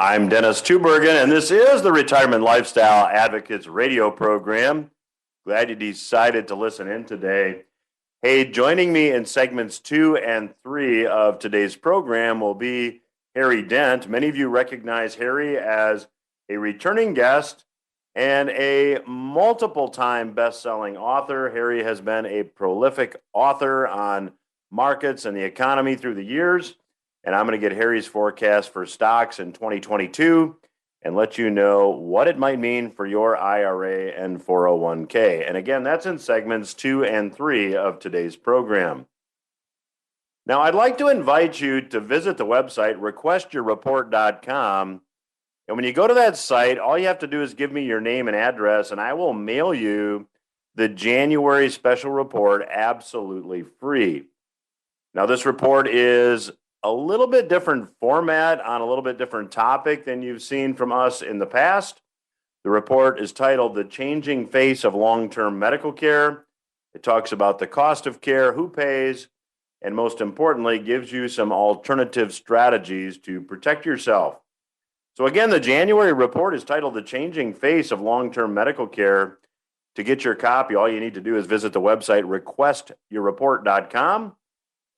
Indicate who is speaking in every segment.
Speaker 1: I'm Dennis Tubbergen, and this is the Retirement Lifestyle Advocates radio program. Glad you decided to listen in today. Hey, joining me in segments 2 and 3 of today's program will be Harry Dent. Many of you recognize Harry as a returning guest and a multiple-time best-selling author. Harry has been a prolific author on markets and the economy through the years. And I'm going to get Harry's forecast for stocks in 2022 and let you know what it might mean for your IRA and 401k. And again, that's in segments 2 and 3 of today's program. Now, I'd like to invite you to visit the website, requestyourreport.com. And when you go to that site, all you have to do is give me your name and address, and I will mail you the January special report absolutely free. Now, this report is a little bit different format on a little bit different topic than you've seen from us in the past. The report is titled The Changing Face of Long-Term Medical Care. It talks about the cost of care, who pays, and most importantly, gives you some alternative strategies to protect yourself. So again, the January report is titled The Changing Face of Long-Term Medical Care. To get your copy, all you need to do is visit the website requestyourreport.com.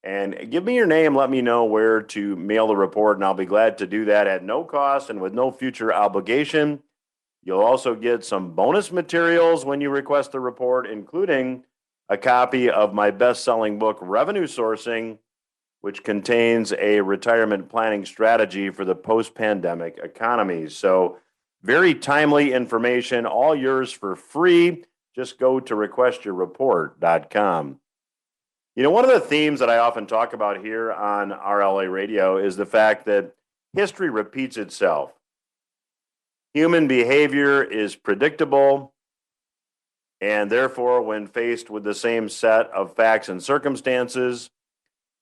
Speaker 1: And give me your name, let me know where to mail the report, and I'll be glad to do that at no cost and with no future obligation. You'll also get some bonus materials when you request the report, including a copy of my best-selling book, Revenue Sourcing, which contains a retirement planning strategy for the post-pandemic economy. So very timely information, all yours for free. Just go to requestyourreport.com. You know, one of the themes that I often talk about here on RLA Radio is the fact that history repeats itself. Human behavior is predictable, and therefore, when faced with the same set of facts and circumstances,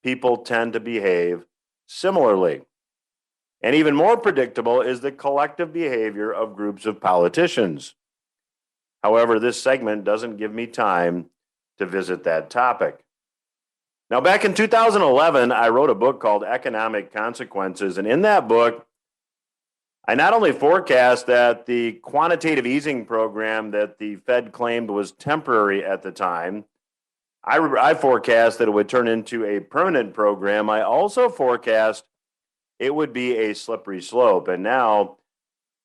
Speaker 1: people tend to behave similarly. And even more predictable is the collective behavior of groups of politicians. However, this segment doesn't give me time to visit that topic. Now, back in 2011, I wrote a book called Economic Consequences, and in that book, I not only forecast that the quantitative easing program that the Fed claimed was temporary at the time, I forecast that it would turn into a permanent program. I also forecast it would be a slippery slope, and now,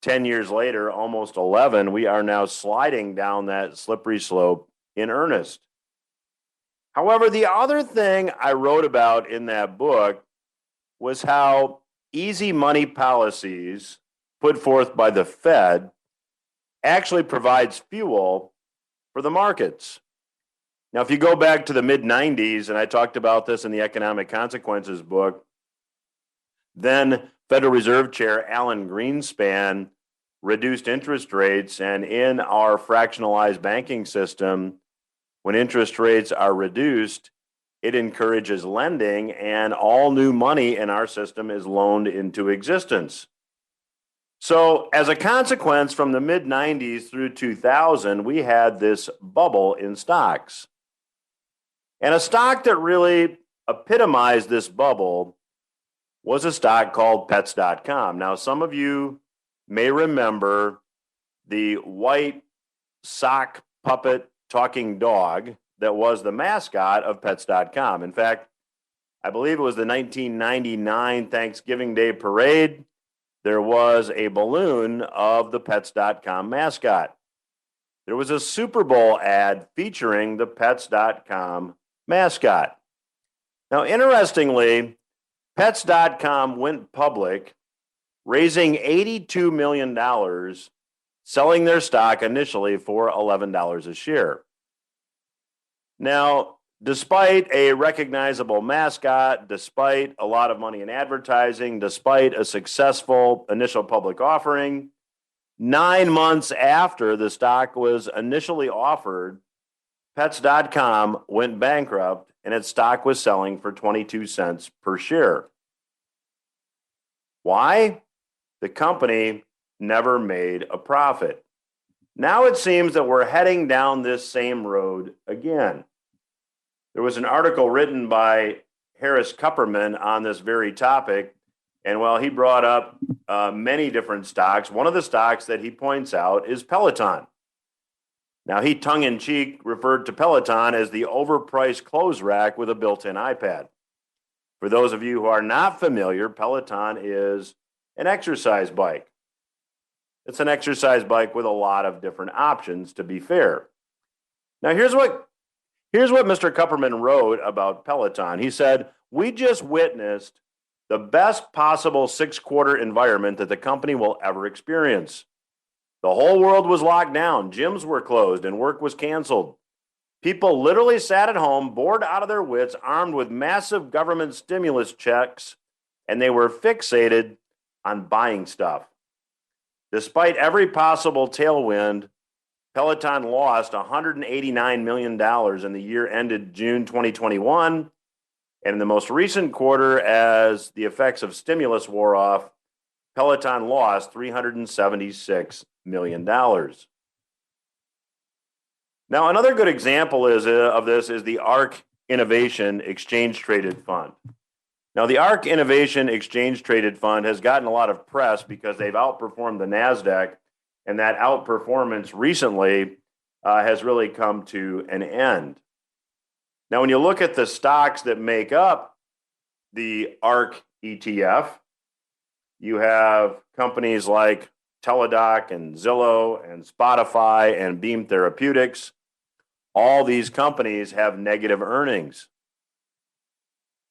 Speaker 1: 10 years later, almost 11, we are now sliding down that slippery slope in earnest. However, the other thing I wrote about in that book was how easy money policies put forth by the Fed actually provides fuel for the markets. Now, if you go back to the mid-90s, and I talked about this in the Economic Consequences book, then Federal Reserve Chair Alan Greenspan reduced interest rates, and in our fractionalized banking system, when interest rates are reduced, it encourages lending, and all new money in our system is loaned into existence. So as a consequence, from the mid-90s through 2000, we had this bubble in stocks. And a stock that really epitomized this bubble was a stock called Pets.com. Now, some of you may remember the white sock puppet talking dog that was the mascot of Pets.com. In fact, I believe it was the 1999 Thanksgiving Day parade. There was a balloon of the Pets.com mascot. There was a Super Bowl ad featuring the Pets.com mascot. Now, interestingly, Pets.com went public, raising $82 million, selling their stock initially for $11 a share. Now, despite a recognizable mascot, despite a lot of money in advertising, despite a successful initial public offering, 9 months after the stock was initially offered, Pets.com went bankrupt and its stock was selling for 22 cents per share. Why? The company never made a profit. Now it seems that we're heading down this same road again. There was an article written by Harris Kupperman on this very topic, And while he brought up many different stocks, one of the stocks that he points out is Peloton. Now, he tongue-in-cheek referred to Peloton as the overpriced clothes rack with a built-in iPad. For those of you who are not familiar, Peloton is an exercise bike. It's an exercise bike with a lot of different options, to be fair. Now, here's what Mr. Kupperman wrote about Peloton. He said, "We just witnessed the best possible 6-quarter environment that the company will ever experience. The whole world was locked down, gyms were closed, and work was canceled. People literally sat at home, bored out of their wits, armed with massive government stimulus checks, and they were fixated on buying stuff. Despite every possible tailwind, Peloton lost $189 million in the year ended June 2021. And in the most recent quarter, as the effects of stimulus wore off, Peloton lost $376 million. Now, another good example of this is the ARK Innovation Exchange Traded Fund. Now, the ARK Innovation Exchange Traded Fund has gotten a lot of press because they've outperformed the NASDAQ, and that outperformance recently has really come to an end. Now, when you look at the stocks that make up the ARK ETF, you have companies like Teladoc and Zillow and Spotify and Beam Therapeutics. All these companies have negative earnings.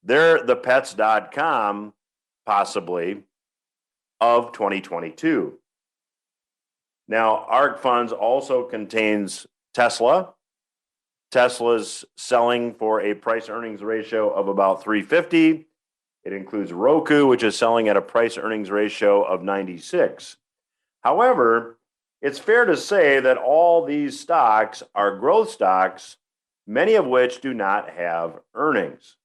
Speaker 1: They're the pets.com, possibly, of 2022. Now, ARK Funds also contains Tesla. Tesla's selling for a price-earnings ratio of about 350. It includes Roku, which is selling at a price-earnings ratio of 96. However, it's fair to say that all these stocks are growth stocks, many of which do not have earnings.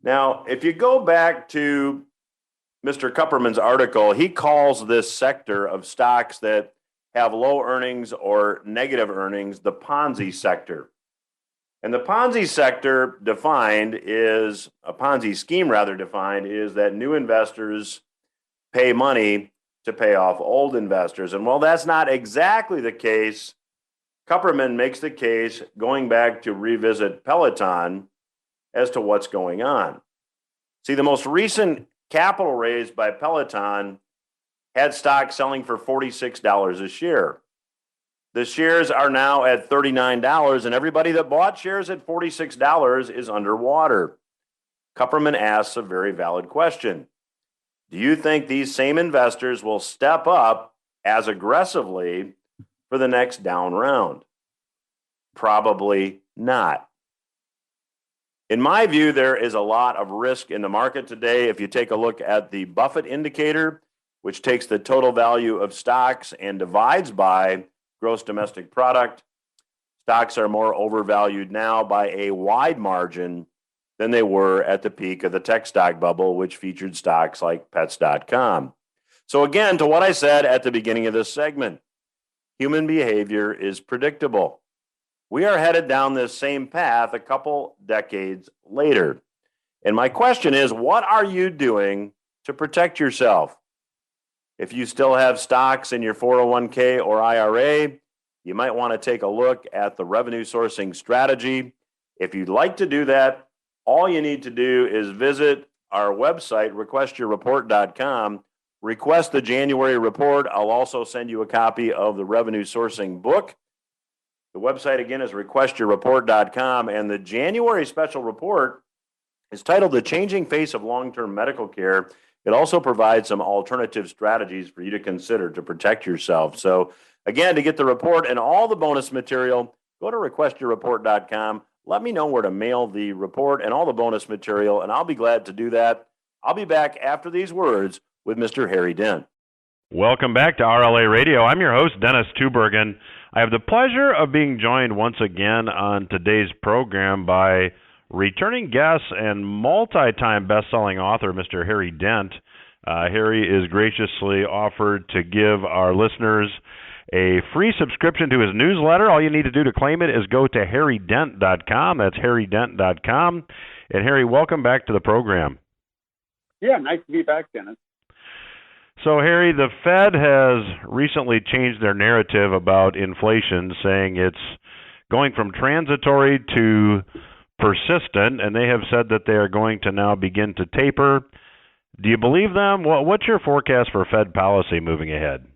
Speaker 1: Now, if you go back to Mr. Kupperman's article, he calls this sector of stocks that have low earnings or negative earnings the Ponzi sector. And the Ponzi sector defined is, a Ponzi scheme rather defined, is that new investors pay money to pay off old investors. And while that's not exactly the case, Kupperman makes the case going back to revisit Peloton as to what's going on. See, the most recent capital raised by Peloton had stock selling for $46 a share. The shares are now at $39, and everybody that bought shares at $46 is underwater. Kupperman asks a very valid question. Do you think these same investors will step up as aggressively for the next down round? Probably not. In my view, there is a lot of risk in the market today. If you take a look at the Buffett indicator, which takes the total value of stocks and divides by gross domestic product, stocks are more overvalued now by a wide margin than they were at the peak of the tech stock bubble, which featured stocks like pets.com. So again, to what I said at the beginning of this segment, human behavior is predictable. We are headed down this same path a couple decades later. And my question is, what are you doing to protect yourself? If you still have stocks in your 401k or IRA, you might want to take a look at the revenue sourcing strategy. If you'd like to do that, all you need to do is visit our website, requestyourreport.com, request the January report. I'll also send you a copy of the revenue sourcing book. The website, again, is requestyourreport.com, and the January special report is titled The Changing Face of Long-Term Medical Care. It also provides some alternative strategies for you to consider to protect yourself. So, again, to get the report and all the bonus material, go to requestyourreport.com. Let me know where to mail the report and all the bonus material, and I'll be glad to do that. I'll be back after these words with Mr. Harry Dent.
Speaker 2: Welcome back to RLA Radio. I'm your host, Dennis Tubbergen. I have the pleasure of being joined once again on today's program by returning guest and multi-time best-selling author, Mr. Harry Dent. Harry is graciously offered to give our listeners a free subscription to his newsletter. All you need to do to claim it is go to harrydent.com. That's harrydent.com. And Harry, welcome back to the program.
Speaker 3: Yeah, nice to be back, Dennis.
Speaker 2: So, Harry, the Fed has recently changed their narrative about inflation, saying it's going from transitory to persistent, and they have said that they are going to now begin to taper. Do you believe them? What's your forecast for Fed policy moving ahead?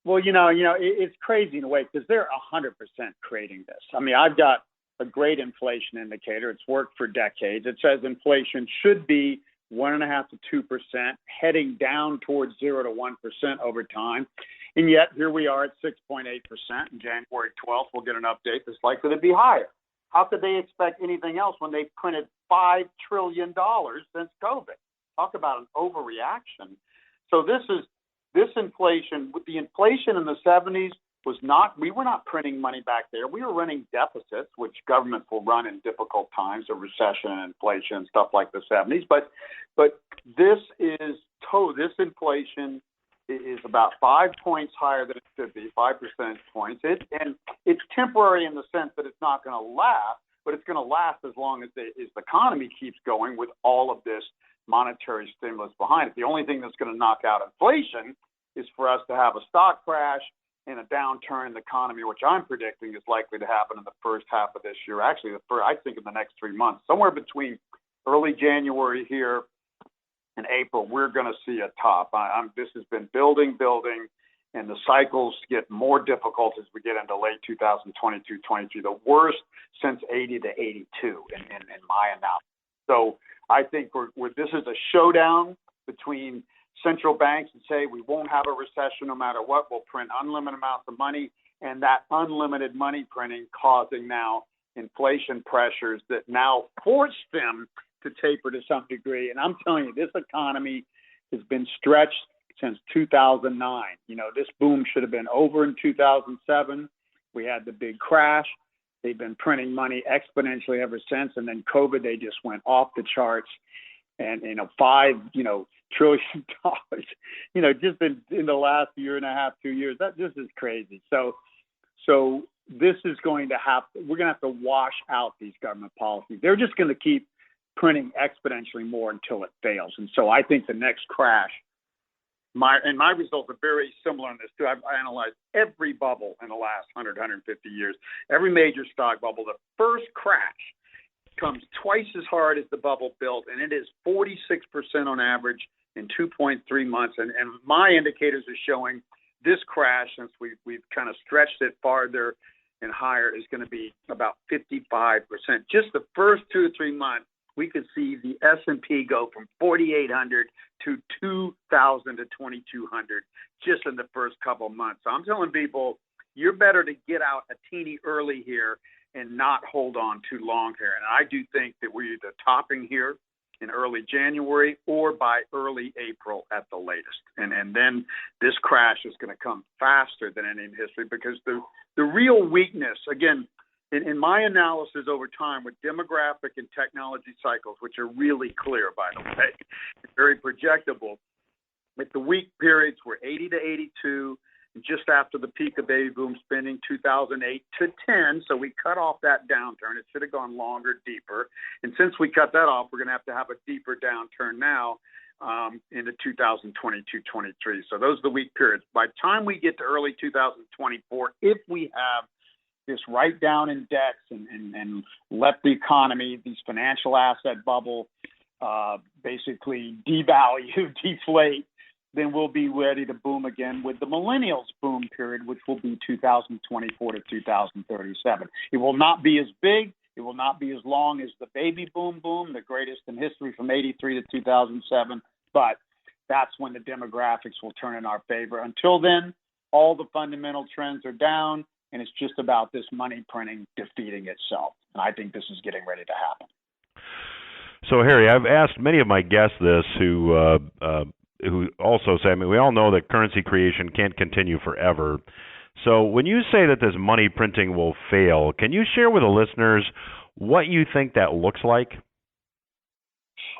Speaker 3: Well, it's crazy in a way because they're 100% creating this. I mean, I've got a great inflation indicator. It's worked for decades. It says inflation should be 1.5% to 2%, heading down towards 0 to 1% over time. And yet here we are at 6.8%. And January 12th, we'll get an update that's likely to be higher. How could they expect anything else when they printed $5 trillion since COVID? Talk about an overreaction. So this inflation, with the inflation in the 70s, we were not printing money back there. We were running deficits, which governments will run in difficult times of recession and inflation and stuff like the 70s. But this inflation is about 5 points higher than it should be, 5 percentage points. And it's temporary in the sense that it's not going to last, but it's going to last as long as the economy keeps going with all of this monetary stimulus behind it. The only thing that's going to knock out inflation is for us to have a stock crash and a downturn in the economy, which I'm predicting is likely to happen in the first half of this year. Actually, I think in the next 3 months, somewhere between early January here and April, we're going to see a top. This has been building, and the cycles get more difficult as we get into late 2022, 23, the worst since 80 to 82 in my analysis. So I think this is a showdown between central banks and say we won't have a recession no matter what. We'll print unlimited amounts of money, and that unlimited money printing causing now inflation pressures that now force them to taper to some degree. And I'm telling you, this economy has been stretched since 2009. This boom should have been over in 2007. We had the big crash. They've been printing money exponentially ever since. And then COVID, they just went off the charts. And, $5 trillion, just in the last year and a half, 2 years, this is crazy. So this is we're going to have to wash out these government policies. They're just going to keep printing exponentially more until it fails. And so I think the next crash, my results are very similar in this too. I've analyzed every bubble in the last 150 years, every major stock bubble. The first crash comes twice as hard as the bubble built, and it is 46% on average in 2.3 months. And my indicators are showing this crash, since we've kind of stretched it farther and higher, is going to be about 55%. Just the first 2 to 3 months, we could see the S&P go from 4,800 to 2,000 to 2,200 just in the first couple of months. So I'm telling people, you're better to get out a teeny early here and not hold on too long here. And I do think that we're either topping here in early January or by early April at the latest. And then this crash is going to come faster than any in history, because the real weakness, again, in my analysis over time with demographic and technology cycles, which are really clear, by the way, very projectable, with the weak periods were 80 to 82, just after the peak of baby boom spending, 2008 to 10. So we cut off that downturn. It should have gone longer, deeper. And since we cut that off, we're going to have a deeper downturn now into 2022, 23. So those are the weak periods. By the time we get to early 2024, if we have this write down in debts and let the economy, these financial asset bubble, basically devalue, deflate, then we'll be ready to boom again with the millennials boom period, which will be 2024 to 2037. It will not be as big. It will not be as long as the baby boom, the greatest in history from 83 to 2007. But that's when the demographics will turn in our favor. Until then, all the fundamental trends are down, and it's just about this money printing defeating itself. And I think this is getting ready to happen.
Speaker 2: So, Harry, I've asked many of my guests this who also say, we all know that currency creation can't continue forever. So when you say that this money printing will fail, can you share with the listeners what you think that looks like?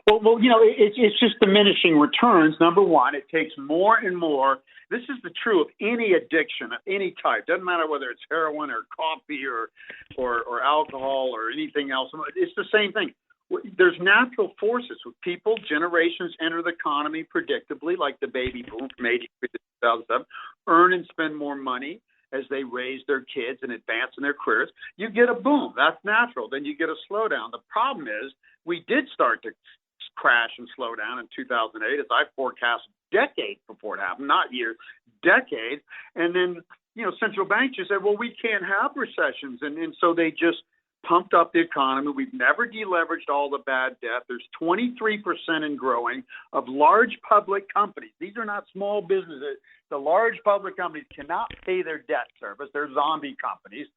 Speaker 3: Well, it's just diminishing returns. Number one, it takes more and more. This is the true of any addiction of any type. Doesn't matter whether it's heroin or coffee or alcohol or anything else. It's the same thing. there's natural forces with people. Generations enter the economy predictably, like the baby boom from 83 to 2007, earn and spend more money as they raise their kids and advance in their careers. You get a boom. That's natural. Then you get a slowdown. The problem is we did start to crash and slow down in 2008, as I forecast decades before it happened, not years, decades. And then, central banks just said, well, we can't have recessions. And so they just pumped up the economy. We've never deleveraged all the bad debt. There's 23% and growing of large public companies. These are not small businesses. The large public companies cannot pay their debt service. They're zombie companies.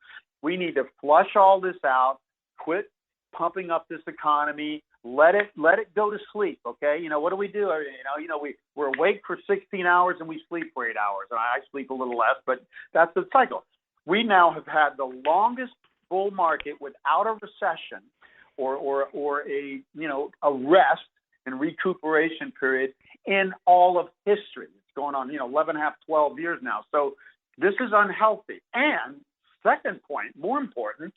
Speaker 3: We need to flush all this out, quit pumping up this economy, let it go to sleep. Okay. What do? We're awake for 16 hours and we sleep for 8 hours. And I sleep a little less, but that's the cycle. We now have had the longest bull market without a recession or a rest and recuperation period in all of history. It's going on, 11 and a half, 12 years now. So this is unhealthy. And second point, more important,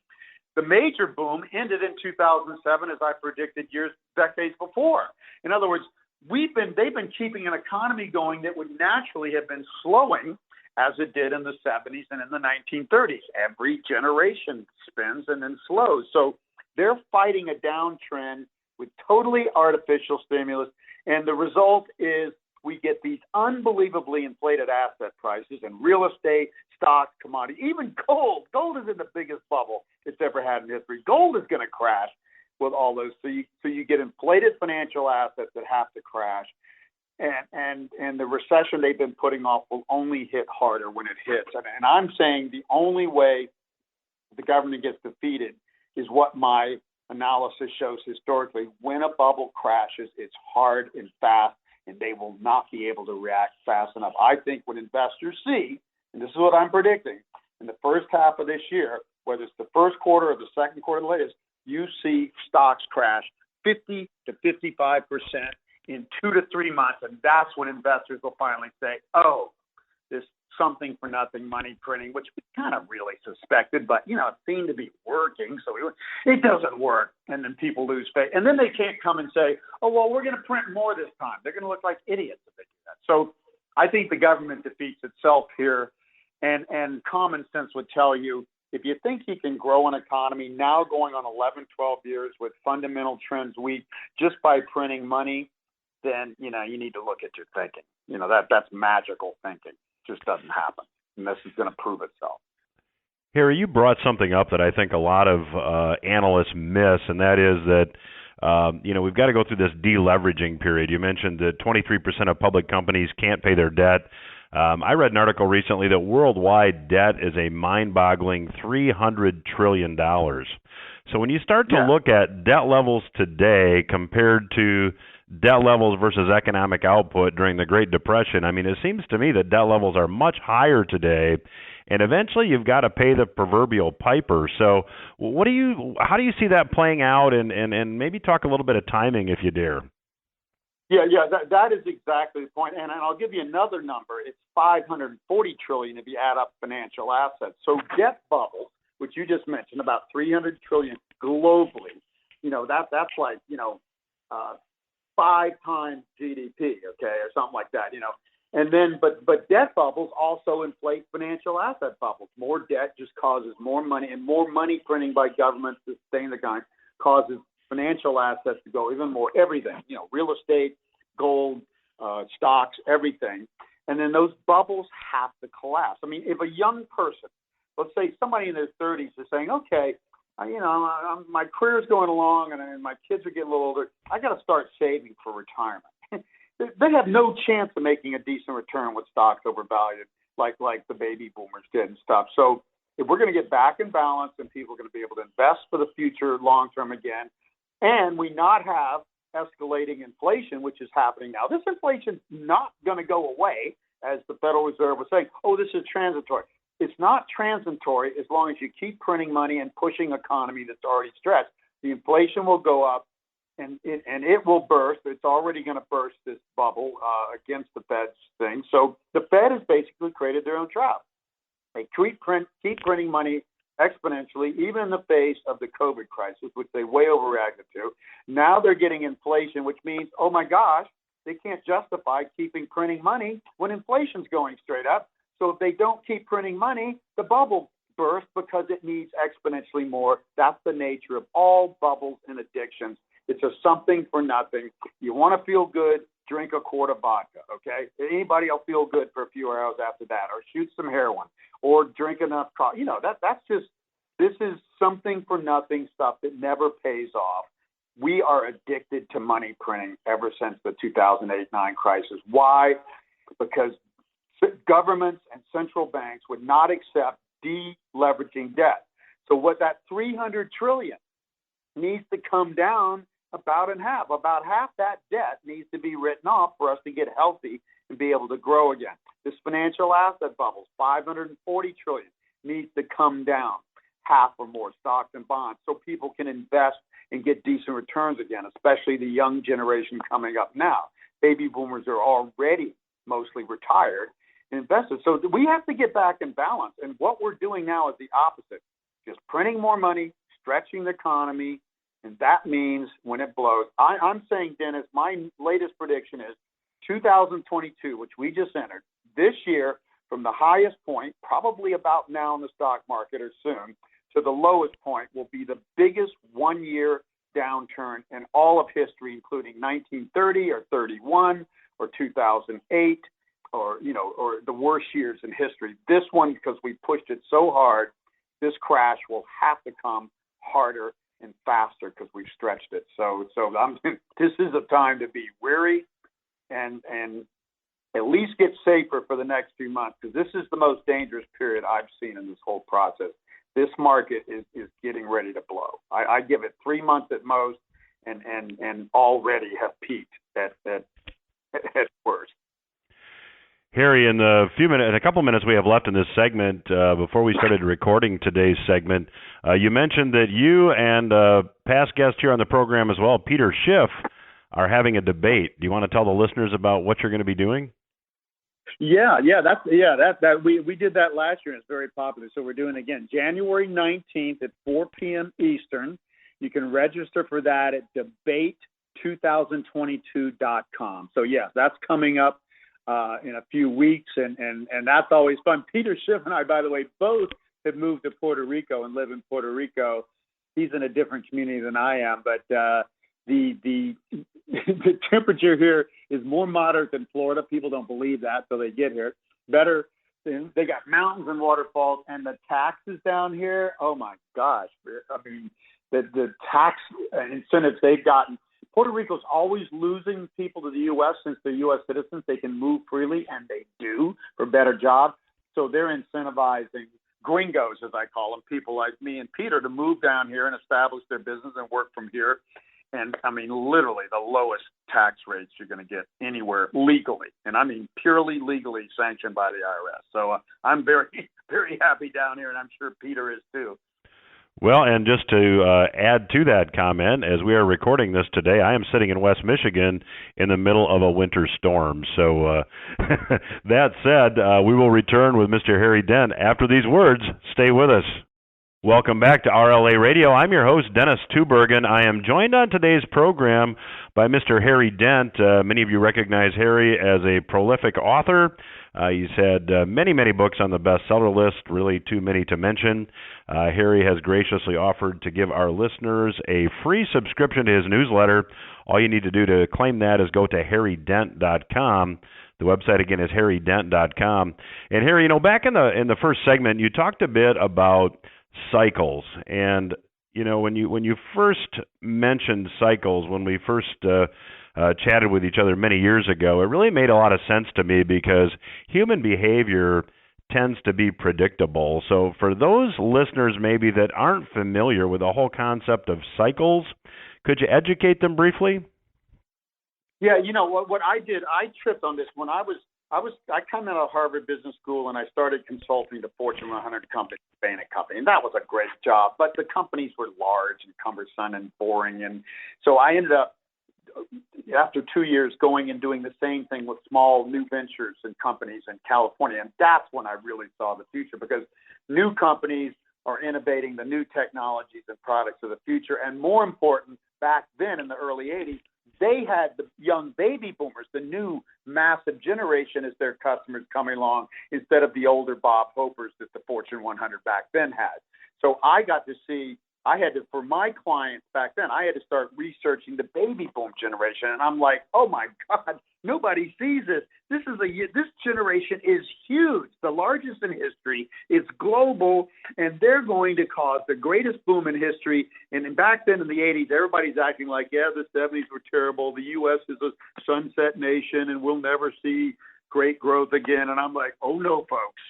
Speaker 3: the major boom ended in 2007, as I predicted decades before. In other words, they've been keeping an economy going that would naturally have been slowing, as it did in the 70s and in the 1930s. Every generation spins and then slows. So they're fighting a downtrend with totally artificial stimulus. And the result is we get these unbelievably inflated asset prices and real estate, stocks, commodities, even gold. Gold is in the biggest bubble it's ever had in history. Gold is going to crash with all those. So you get inflated financial assets that have to crash. And the recession they've been putting off will only hit harder when it hits. And I'm saying the only way the government gets defeated is what my analysis shows historically. When a bubble crashes, it's hard and fast, and they will not be able to react fast enough. I think when investors see, and this is what I'm predicting, in the first half of this year, whether it's the first quarter or the second quarter latest, you see stocks crash 50 to 55% in 2 to 3 months, and that's when investors will finally say, oh, this something for nothing money printing, which we kind of really suspected, but, it seemed to be working, so it doesn't work, and then people lose faith. And then they can't come and say, oh, well, we're going to print more this time. They're going to look like idiots if they do that. So I think the government defeats itself here, and common sense would tell you, if you think you can grow an economy now going on 11, 12 years with fundamental trends weak just by printing money, then, you need to look at your thinking. That's magical thinking. It just doesn't happen. And this is going to prove itself.
Speaker 2: Harry, you brought something up that I think a lot of analysts miss, and that is that, we've got to go through this deleveraging period. You mentioned that 23% of public companies can't pay their debt. I read an article recently that worldwide debt is a mind-boggling $300 trillion. So when you start to look at debt levels today compared to debt levels versus economic output during the Great Depression, I mean, it seems to me that debt levels are much higher today, and eventually you've got to pay the proverbial piper. So how do you see that playing out, and maybe talk a little bit of timing if you dare?
Speaker 3: Yeah, that is exactly the point. And I'll give you another number. It's $540 trillion if you add up financial assets. So debt bubbles, which you just mentioned, about $300 trillion globally, that's like, 5 times GDP, okay, or something like that, And then, but debt bubbles also inflate financial asset bubbles. More debt just causes more money, and more money printing by governments to sustain the economy causes financial assets to go even more. Everything, real estate, gold, stocks, everything. And then those bubbles have to collapse. I mean, if a young person, let's say somebody in their 30s is saying, okay, my career's going along and my kids are getting a little older, I got to start saving for retirement. They have no chance of making a decent return with stocks overvalued like the baby boomers did and stuff. So if we're going to get back in balance and people are going to be able to invest for the future long term again, and we not have escalating inflation, which is happening now. This inflation's not going to go away, as the Federal Reserve was saying. Oh, this is transitory. It's not transitory as long as you keep printing money and pushing economy that's already stretched. The inflation will go up, and it will burst. It's already going to burst this bubble against the Fed's thing. So the Fed has basically created their own trap. They keep printing money exponentially, even in the face of the COVID crisis, which they way overreacted to. Now they're getting inflation, which means, oh my gosh, they can't justify keeping printing money when inflation's going straight up. So if they don't keep printing money, the bubble bursts because it needs exponentially more. That's the nature of all bubbles and addictions. It's a something for nothing. You want to feel good, drink a quart of vodka, okay? Anybody will feel good for a few hours after that, or shoot some heroin, or drink enough coffee. This is something for nothing stuff that never pays off. We are addicted to money printing ever since the 2008-9 crisis. Why? Because governments and central banks would not accept deleveraging debt. So what that $300 trillion needs to come down about in half. About half that debt needs to be written off for us to get healthy and be able to grow again. This financial asset bubble, $540 trillion, needs to come down half or more, stocks and bonds, so people can invest and get decent returns again, especially the young generation coming up now. Baby boomers are already mostly retired and invested. So we have to get back in balance. And what we're doing now is the opposite, just printing more money, stretching the economy, and that means when it blows, I'm saying, Dennis, my latest prediction is 2022, which we just entered, this year, from the highest point, probably about now in the stock market or soon, to the lowest point will be the biggest one-year downturn in all of history, including 1930 or 31 or 2008 or the worst years in history. This one, because we pushed it so hard, this crash will have to come harder and faster because we've stretched it. So this is a time to be wary and at least get safer for the next few months, because this is the most dangerous period I've seen in this whole process. This market is getting ready to blow. I give it 3 months at most, and already have peaked at worst.
Speaker 2: Harry, in a couple minutes we have left in this segment, before we started recording today's segment, you mentioned that you and past guest here on the program as well, Peter Schiff, are having a debate. Do you want to tell the listeners about what you're going to be doing?
Speaker 4: Yeah, we did that last year, and it's very popular. So we're doing it again, January 19th at 4 p.m. Eastern. You can register for that at debate2022.com. So yes, that's coming up in a few weeks, and that's always fun. Peter Schiff and I, by the way, both have moved to Puerto Rico and live in Puerto Rico. He's in a different community than I am, but the temperature here is more moderate than Florida. People don't believe that, so they get here. Better, they got mountains and waterfalls, and the taxes down here, oh my gosh. I mean, the tax incentives they've gotten. Puerto Rico's always losing people to the U.S. since they're U.S. citizens. They can move freely, and they do, for better jobs. So they're incentivizing gringos, as I call them, people like me and Peter, to move down here and establish their business and work from here. And, I mean, literally the lowest tax rates you're going to get anywhere legally. And, I mean, purely legally sanctioned by the IRS. So I'm very, very happy down here, and I'm sure Peter is too.
Speaker 2: Well, and just to add to that comment, as we are recording this today, I am sitting in West Michigan in the middle of a winter storm. So that said, we will return with Mr. Harry Dent after these words. Stay with us. Welcome back to RLA Radio. I'm your host, Dennis Tubbergen. I am joined on today's program by Mr. Harry Dent. Many of you recognize Harry as a prolific author. He's had many, many books on the bestseller list, really too many to mention. Harry has graciously offered to give our listeners a free subscription to his newsletter. All you need to do to claim that is go to harrydent.com. The website, again, is harrydent.com. And Harry, back in the first segment, you talked a bit about cycles. And, when you first mentioned cycles, when we first chatted with each other many years ago, it really made a lot of sense to me because human behavior tends to be predictable. So for those listeners maybe that aren't familiar with the whole concept of cycles, could you educate them briefly?
Speaker 3: Yeah, what I did, I tripped on this when I come out of Harvard Business School and I started consulting to Fortune 100 companies, Bain & Company, and that was a great job, but the companies were large and cumbersome and boring, and so I ended up, after 2 years, going and doing the same thing with small new ventures and companies in California, and that's when I really saw the future, because new companies are innovating the new technologies and products of the future. And more important, back then in the early 80s, they had the young baby boomers, the new massive generation as their customers coming along instead of the older Bob Hopers that the Fortune 100 back then had. So I got to see, for my clients back then, I had to start researching the baby boom generation. And I'm like, oh my God, nobody sees this. This generation is huge, the largest in history. It's global, and they're going to cause the greatest boom in history. And back then in the 80s, everybody's acting like, yeah, the 70s were terrible. The U.S. is a sunset nation, and we'll never see great growth again. And I'm like, oh no, folks.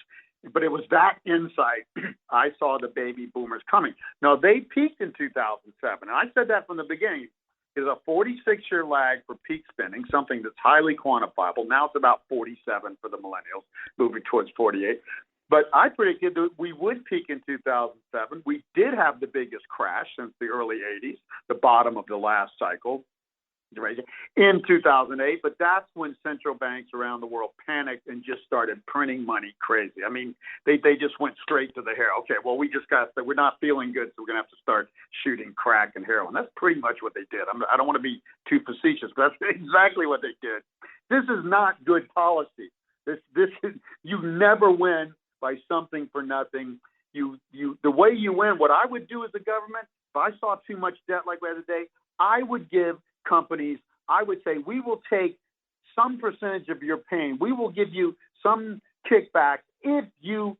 Speaker 3: But it was that insight. I saw the baby boomers coming. Now, they peaked in 2007, and I said that from the beginning. There's a 46-year lag for peak spending, something that's highly quantifiable. Now it's about 47 for the millennials, moving towards 48. But I predicted that we would peak in 2007. We did have the biggest crash since the early 80s, the bottom of the last cycle, in 2008, but that's when central banks around the world panicked and just started printing money crazy. I mean, they just went straight to the hair. Okay, well, we're not feeling good, so we're going to have to start shooting crack and heroin. That's pretty much what they did. I don't want to be too facetious, but that's exactly what they did. This is not good policy. This is, you never win by something for nothing. The way you win, what I would do as a government, if I saw too much debt like we had today, I would give companies, I would say, we will take some percentage of your pain. We will give you some kickback if you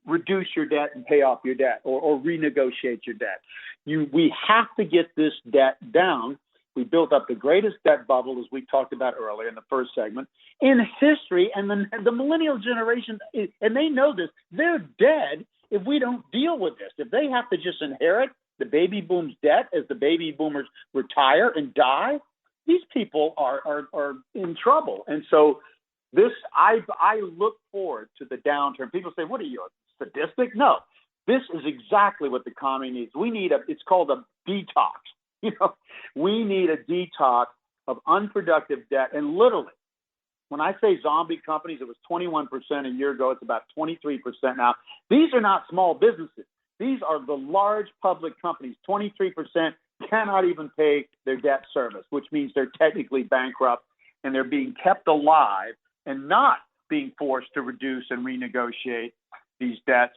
Speaker 3: reduce your debt and pay off your debt or renegotiate your debt. We have to get this debt down. We built up the greatest debt bubble, as we talked about earlier in the first segment, in history. And the millennial generation, and they know this, they're dead if we don't deal with this. If they have to just inherit the baby boom's debt as the baby boomers retire and die, these people are in trouble. And so I look forward to the downturn. People say, what are you, a sadistic? No, this is exactly what the economy needs. It's called a detox. We need a detox of unproductive debt. And literally, when I say zombie companies, it was 21% a year ago. It's about 23% now. These are not small businesses. These are the large public companies. 23% cannot even pay their debt service, which means they're technically bankrupt, and they're being kept alive and not being forced to reduce and renegotiate these debts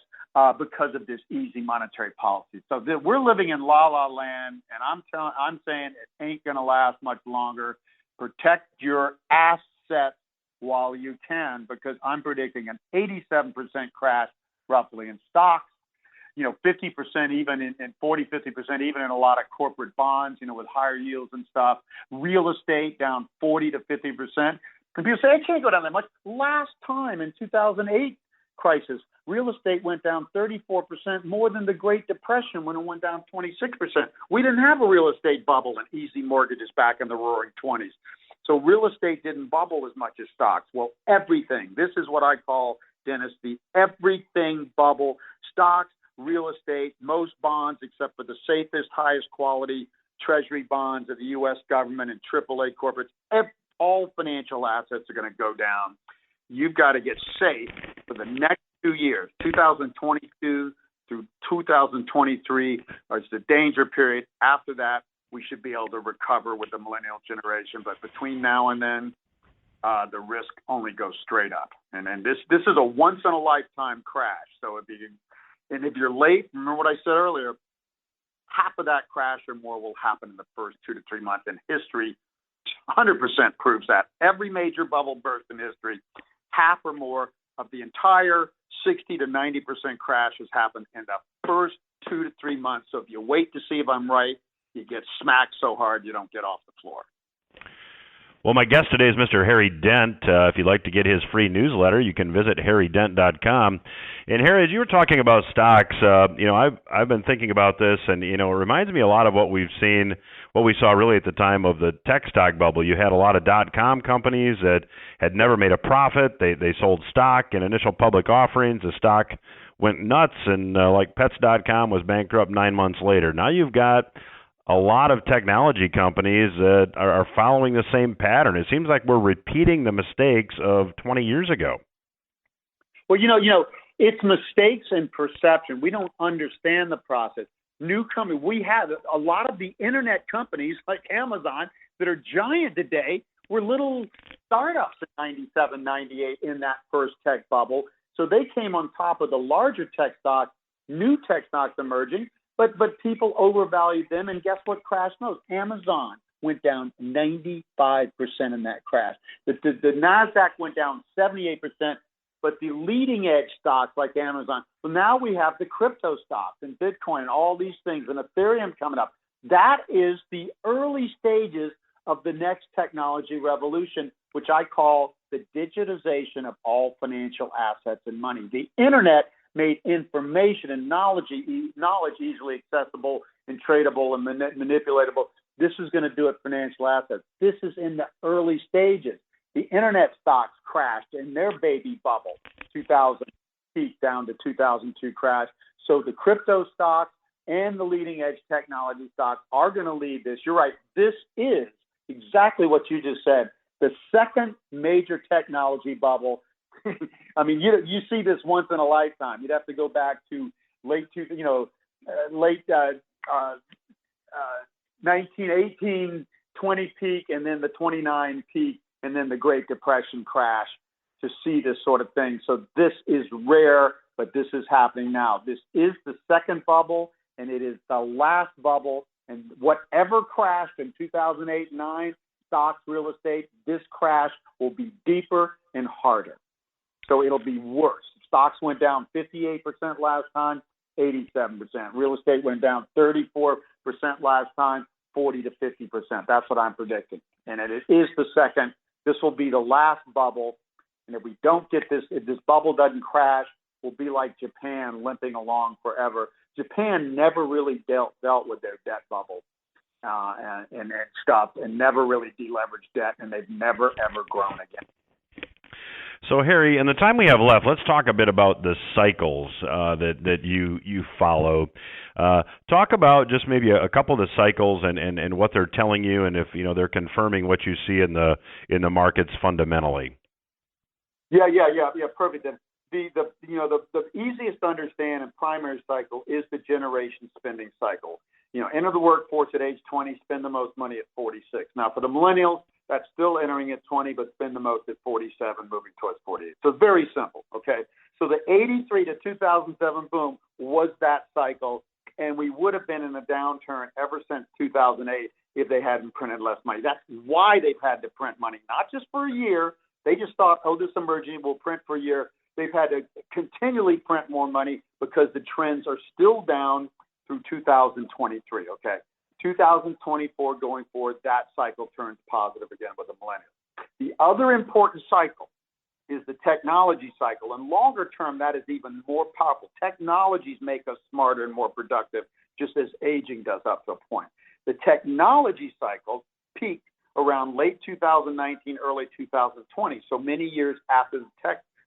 Speaker 3: because of this easy monetary policy. So we're living in la-la land, and I'm saying it ain't going to last much longer. Protect your assets while you can, because I'm predicting an 87% crash roughly in stocks. 50% even in 40, 50% even in a lot of corporate bonds, with higher yields and stuff. Real estate down 40 to 50%. And people say, it can't go down that much. Last time in 2008 crisis, real estate went down 34%, more than the Great Depression when it went down 26%. We didn't have a real estate bubble and easy mortgages back in the roaring 20s. So real estate didn't bubble as much as stocks. Well, everything. This is what I call, Dennis, the everything bubble. Stocks, real estate, most bonds, except for the safest, highest quality treasury bonds of the U.S. government and AAA corporates, all financial assets are going to go down. You've got to get safe for the next 2 years, 2022 through 2023 is the danger period. After that, we should be able to recover with the millennial generation. But between now and then, the risk only goes straight up. And this is a once-in-a-lifetime crash. So if you're late, remember what I said earlier, half of that crash or more will happen in the first 2 to 3 months. And history 100% proves that. Every major bubble burst in history, half or more of the entire 60 to 90% crash has happened in the first 2 to 3 months. So if you wait to see if I'm right, you get smacked so hard you don't get off the floor.
Speaker 2: Well, my guest today is Mr. Harry Dent. If you'd like to get his free newsletter, you can visit harrydent.com. And Harry, as you were talking about stocks, I've been thinking about this, and it reminds me a lot of what we saw really at the time of the tech stock bubble. You had a lot of .com companies that had never made a profit. They sold stock in initial public offerings. The stock went nuts, and like Pets.com was bankrupt 9 months later. Now you've got a lot of technology companies that are following the same pattern. It seems like we're repeating the mistakes of 20 years ago.
Speaker 4: Well, It's mistakes and perception. We don't understand the process. New company, we have a lot of the internet companies like Amazon that are giant today were little startups in 97, 98 in that first tech bubble. So they came on top of the larger tech stocks, new tech stocks emerging, but people overvalued them. And guess what crashed most? Amazon went down 95% in that crash. The NASDAQ went down 78%, but the leading edge stocks like Amazon, well, now we have the crypto stocks and Bitcoin and all these things and Ethereum coming up. That is the early stages of the next technology revolution, which I call the digitization of all financial assets and money. The internet made information and knowledge easily accessible and tradable and manipulatable. This is going to do it for financial assets. This is in the early stages. The internet stocks crashed in their baby bubble, 2000 peak down to 2002 crash. So the crypto stocks and the leading edge technology stocks are going to lead this. You're right. This is exactly what you just said. The second major technology bubble. I mean, you see this once in a lifetime. You'd have to go back to late 1918, 20 peak, and then the 29 peak, and then the Great Depression crash to see this sort of thing. So this is rare, but this is happening now. This is the second bubble, and it is the last bubble. And whatever crashed in 2008 and 9, stocks, real estate, this crash will be deeper and harder. So it'll be worse. Stocks went down 58% last time, 87%. Real estate went down 34% last time, 40 to 50%. That's what I'm predicting. And it is the second. This will be the last bubble. And if we don't get this, if this bubble doesn't crash, we'll be like Japan limping along forever. Japan never really dealt with their debt bubble and stuff, and never really deleveraged debt, and they've never, ever grown again.
Speaker 2: So, Harry, in the time we have left, let's talk a bit about the cycles that you follow. Talk about just maybe a couple of the cycles and what they're telling you, and if they're confirming what you see in the markets fundamentally.
Speaker 3: Yeah, perfect. The easiest to understand and primary cycle is the generation spending cycle. Enter the workforce at age 20, spend the most money at 46. Now, for the millennials, that's still entering at 20, but spend the most at 47, moving towards 48. So it's very simple, okay? So the 83 to 2007 boom was that cycle, and we would have been in a downturn ever since 2008 if they hadn't printed less money. That's why they've had to print money, not just for a year. They just thought, this emerging will print for a year. They've had to continually print more money because the trends are still down through 2023, okay? 2024 going forward, that cycle turns positive again with the millennials. The other important cycle is the technology cycle, and longer term, that is even more powerful. Technologies make us smarter and more productive, just as aging does up to a point. The technology cycle peaked around late 2019, early 2020, so many years after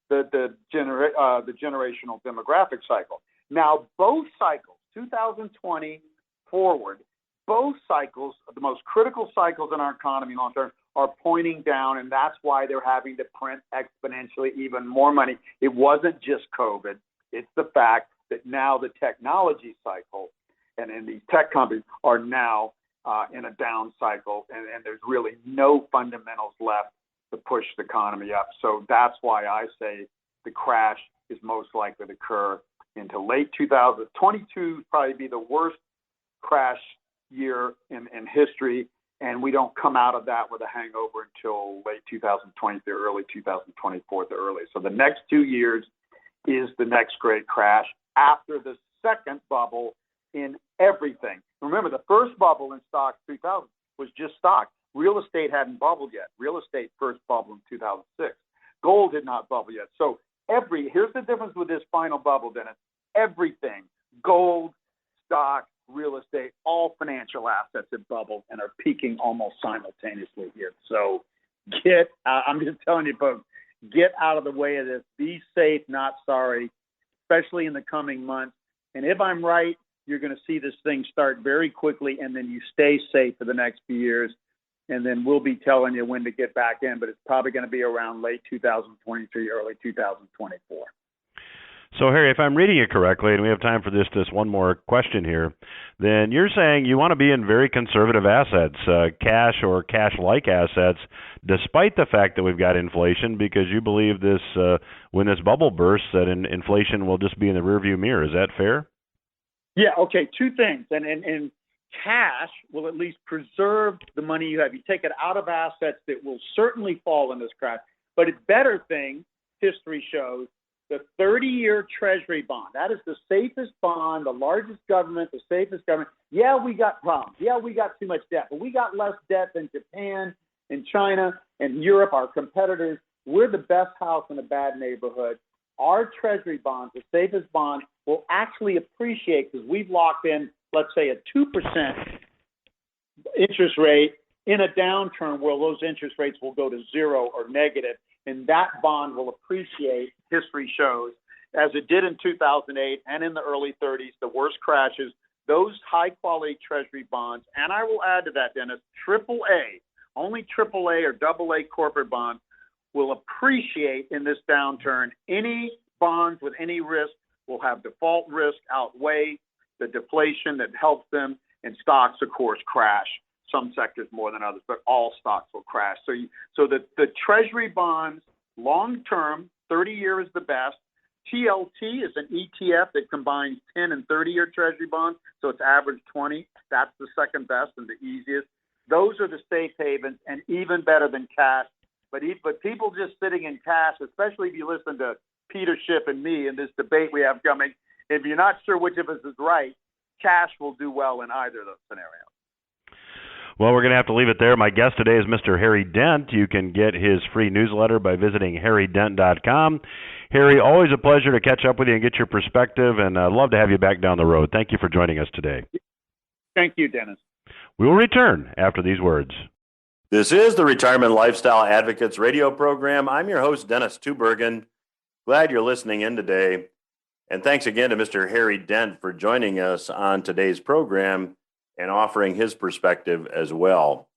Speaker 3: the generational demographic cycle. Now, both cycles, 2020 forward, both cycles, the most critical cycles in our economy long term, are pointing down, and that's why they're having to print exponentially even more money. It wasn't just COVID. It's the fact that now the technology cycle and these tech companies are now in a down cycle, and there's really no fundamentals left to push the economy up. So that's why I say the crash is most likely to occur into late 2022, probably be the worst crash year in history, and we don't come out of that with a hangover until late 2023, early 2024 the earliest. So the next 2 years is the next great crash after the second bubble in everything. Remember, the first bubble in stocks 2000 was just stock. Real estate hadn't bubbled yet. Real estate first bubbled in 2006. Gold did not bubble yet. So here's the difference with this final bubble, Dennis. Everything, gold, stock, real estate, all financial assets have bubbled and are peaking almost simultaneously here. So I'm just telling you, folks, get out of the way of this. Be safe, not sorry, especially in the coming months. And if I'm right, you're going to see this thing start very quickly, and then you stay safe for the next few years. And then we'll be telling you when to get back in, but it's probably going to be around late 2023, early 2024.
Speaker 2: So, Harry, if I'm reading it correctly, and we have time for this one more question here, then you're saying you want to be in very conservative assets, cash or cash-like assets, despite the fact that we've got inflation, because you believe this when this bubble bursts, that inflation will just be in the rearview mirror. Is that fair?
Speaker 4: Yeah, okay, two things. And cash will at least preserve the money you have. You take it out of assets that will certainly fall in this crash. But a better thing, history shows, the 30-year Treasury bond. That is the safest bond, the largest government, the safest government. Yeah, we got problems. Yeah, we got too much debt. But we got less debt than Japan and China and Europe, our competitors. We're the best house in a bad neighborhood. Our Treasury bonds, the safest bond, will actually appreciate because we've locked in, let's say, a 2% interest rate in a downturn where those interest rates will go to zero or negative, and that bond will appreciate, history shows, as it did in 2008 and in the early 30s, the worst crashes, those high-quality Treasury bonds, and I will add to that, Dennis, AAA, only AAA or AA corporate bonds will appreciate in this downturn. Any bonds with any risk will have default risk outweigh the deflation that helps them, and stocks, of course, crash. Some sectors more than others, but all stocks will crash. So the Treasury bonds, long-term, 30-year is the best. TLT is an ETF that combines 10 and 30-year Treasury bonds, so it's average 20. That's the second best and the easiest. Those are the safe havens, and even better than cash. But people just sitting in cash, especially if you listen to Peter Schiff and me in this debate we have coming, if you're not sure which of us is right, cash will do well in either of those scenarios.
Speaker 2: Well, we're going to have to leave it there. My guest today is Mr. Harry Dent. You can get his free newsletter by visiting harrydent.com. Harry, always a pleasure to catch up with you and get your perspective, and I'd love to have you back down the road. Thank you for joining us today.
Speaker 4: Thank you, Dennis.
Speaker 2: We will return after these words.
Speaker 1: This is the Retirement Lifestyle Advocates radio program. I'm your host, Dennis Tubbergen. Glad you're listening in today. And thanks again to Mr. Harry Dent for joining us on today's program and offering his perspective as well.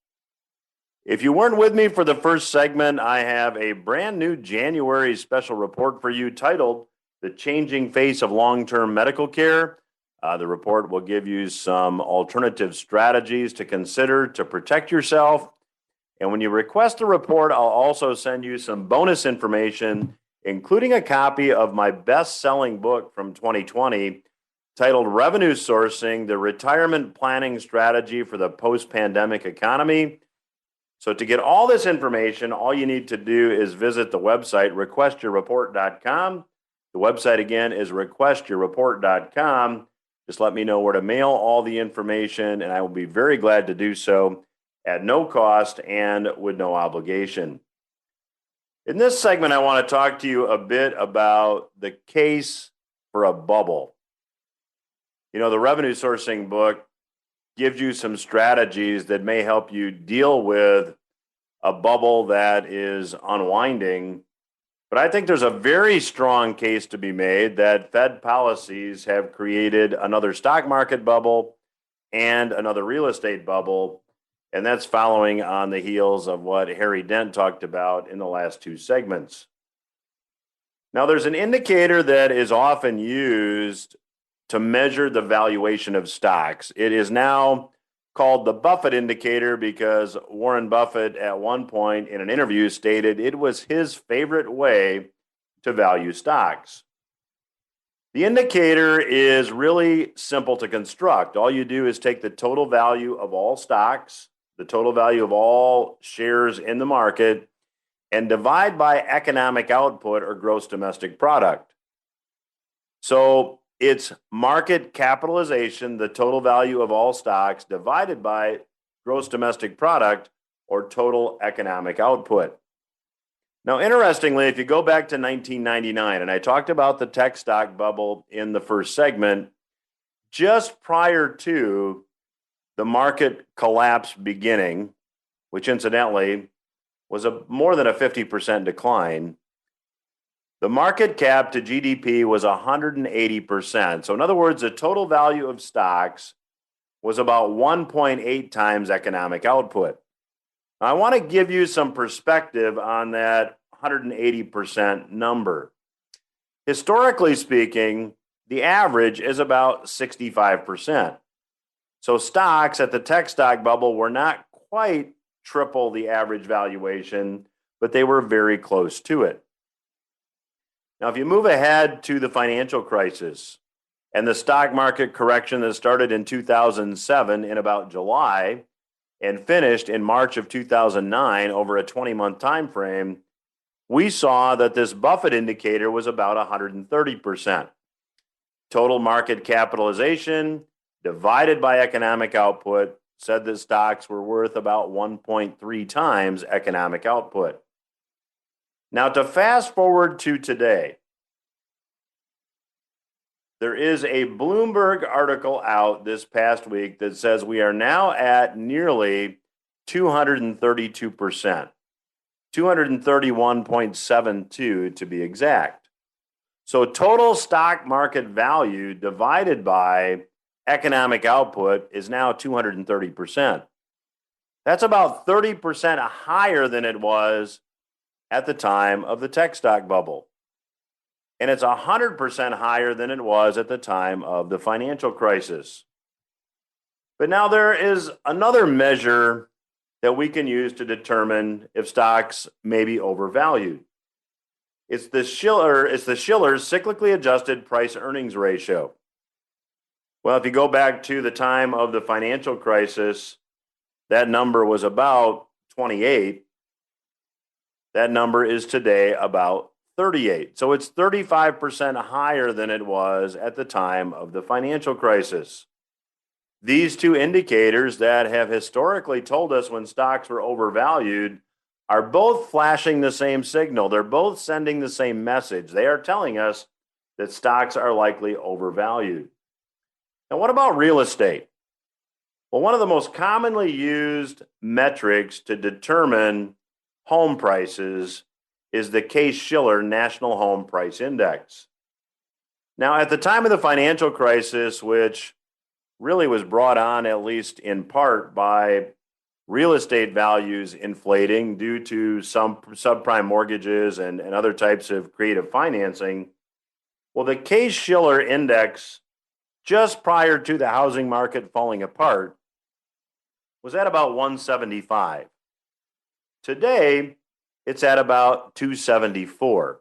Speaker 1: If you weren't with me for the first segment, I have a brand new January special report for you titled The Changing Face of Long-Term Medical Care. The report will give you some alternative strategies to consider to protect yourself. And when you request a report, I'll also send you some bonus information, including a copy of my best-selling book from 2020, titled Revenue Sourcing, the Retirement Planning Strategy for the Post-Pandemic Economy. So to get all this information, all you need to do is visit the website, requestyourreport.com. The website, again, is requestyourreport.com. Just let me know where to mail all the information, and I will be very glad to do so at no cost and with no obligation. In this segment, I want to talk to you a bit about the case for a bubble. You know, the revenue sourcing book gives you some strategies that may help you deal with a bubble that is unwinding. But I think there's a very strong case to be made that Fed policies have created another stock market bubble and another real estate bubble. And that's following on the heels of what Harry Dent talked about in the last two segments. Now, there's an indicator that is often used to measure the valuation of stocks. It is now called the Buffett indicator because Warren Buffett at one point in an interview stated it was his favorite way to value stocks. The indicator is really simple to construct. All you do is take the total value of all stocks, the total value of all shares in the market, and divide by economic output or gross domestic product. So it's market capitalization, the total value of all stocks, divided by gross domestic product or total economic output. Now, interestingly, if you go back to 1999, and I talked about the tech stock bubble in the first segment, just prior to the market collapse beginning, which incidentally was more than a 50% decline, the market cap to GDP was 180%. So in other words, the total value of stocks was about 1.8 times economic output. Now, I want to give you some perspective on that 180% number. Historically speaking, the average is about 65%. So stocks at the tech stock bubble were not quite triple the average valuation, but they were very close to it. Now, if you move ahead to the financial crisis and the stock market correction that started in 2007 in about July and finished in March of 2009 over a 20-month time frame, we saw that this Buffett indicator was about 130%. Total market capitalization divided by economic output said that stocks were worth about 1.3 times economic output. Now, to fast forward to today, there is a Bloomberg article out this past week that says we are now at nearly 232%, 231.72 to be exact. So total stock market value divided by economic output is now 230%. That's about 30% higher than it was at the time of the tech stock bubble. And it's 100% higher than it was at the time of the financial crisis. But now there is another measure that we can use to determine if stocks may be overvalued. It's the Shillers cyclically adjusted price earnings ratio. Well, if you go back to the time of the financial crisis, that number was about 28. That number is today about 38. So it's 35% higher than it was at the time of the financial crisis. These two indicators that have historically told us when stocks were overvalued are both flashing the same signal. They're both sending the same message. They are telling us that stocks are likely overvalued. Now, what about real estate? Well, one of the most commonly used metrics to determine home prices is the Case-Shiller National Home Price Index. Now, at the time of the financial crisis, which really was brought on at least in part by real estate values inflating due to some subprime mortgages and other types of creative financing, well, the Case-Shiller Index, just prior to the housing market falling apart, was at about 175. Today, it's at about 274.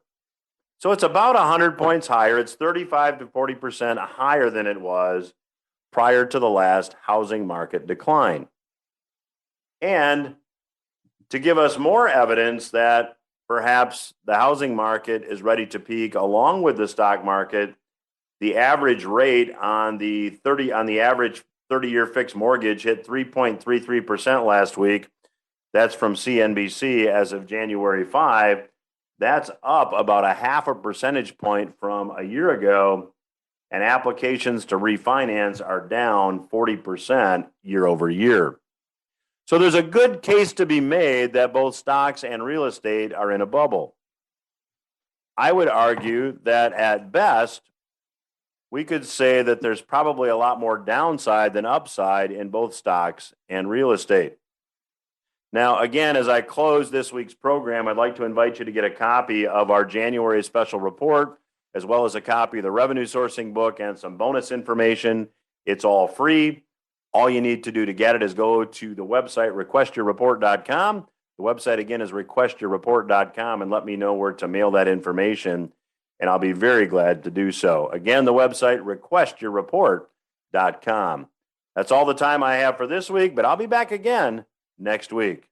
Speaker 1: So it's about 100 points higher. It's 35 to 40% higher than it was prior to the last housing market decline. And to give us more evidence that perhaps the housing market is ready to peak along with the stock market, the average rate on the average 30-year fixed mortgage hit 3.33% last week. That's from CNBC as of January 5. That's up about a half a percentage point from a year ago, and applications to refinance are down 40% year over year. So there's a good case to be made that both stocks and real estate are in a bubble. I would argue that at best, we could say that there's probably a lot more downside than upside in both stocks and real estate. Now, again, as I close this week's program, I'd like to invite you to get a copy of our January special report, as well as a copy of the revenue sourcing book and some bonus information. It's all free. All you need to do to get it is go to the website, requestyourreport.com. The website, again, is requestyourreport.com, and let me know where to mail that information, and I'll be very glad to do so. Again, the website, requestyourreport.com. That's all the time I have for this week, but I'll be back again next week.